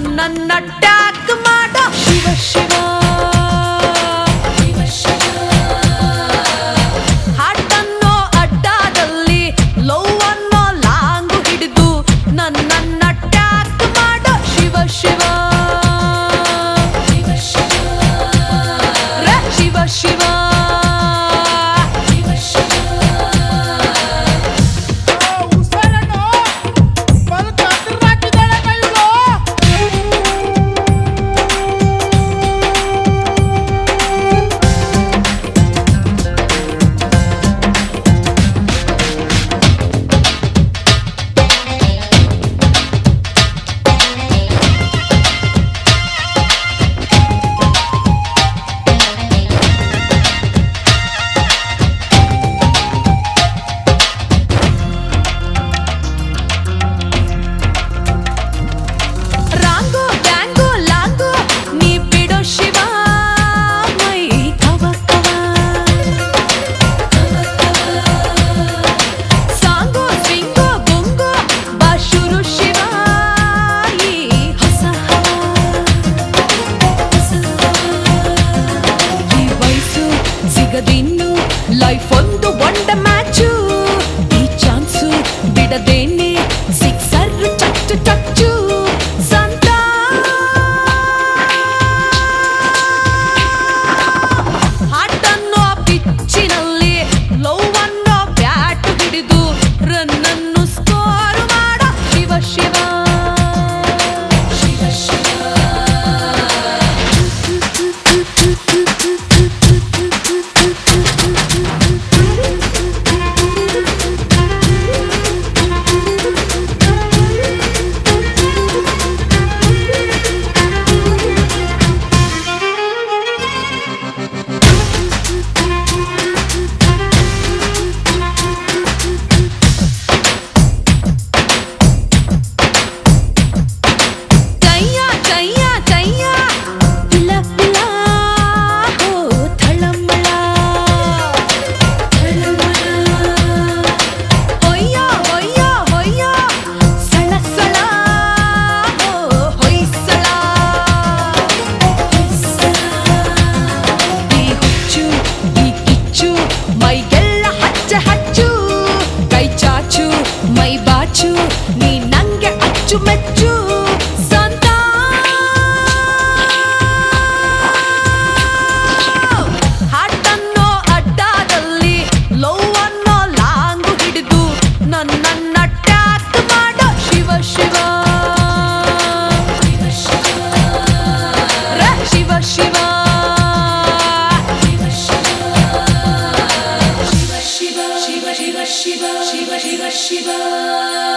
ನನ್ನ ಟ್ಯಾಗ್ ಮಾಡ ಶಿವ ಶಿವ ಹಾಟನ್ನೋ ಅಡ್ಡಾದಲ್ಲಿ ಲವ್ ಅನ್ನೋ ಲಾಂಗು ಹಿಡಿದು ನನ್ನ ಟ್ಯಾಗ್ ಮಾಡ ಶಿವ ಶಿವ ಶಿವ ಶಿವ ಲೈಫ್ ಒಂದು ಒಂಡ ಮ್ಯಾಚು ಈ ಚಾನ್ಸು ಬಿಡದೇನೆ ಸಿಕ್ಸರ್ ಟಚ್ಚು ಟಚ್ಚು ಸಂತ ಹಾಟನ್ನೋ ಪಿಚ್ಚಿನಲ್ಲಿ ಲವ್ ಅನ್ನೋ ಬ್ಯಾಟ್ ಹಿಡಿದು ರನ್ನನ್ನು ಸ್ಕೋರ್ ಮಾಡ ಶಿವ ಶಿವ ಶಿವ ಶಿವ ಮೈ ಬಾಚು ನೀ ನಂಗೆ ಅಚ್ಚು ಮೆಚ್ಚು ಸಂತ ಹಾಟನ್ನೋ ಅಡ್ಡಾದಲ್ಲಿ ಲವ್ ಅನ್ನೋ ಲಾಂಗು ಹಿಡಿದು ನನ್ನ ಟ್ಯಾಗ್ ಮಾಡ Shiva Shiva Shiva Shiva Shiva, Shiva, Shiva, Shiva, Shiva, Shiva, Shiva.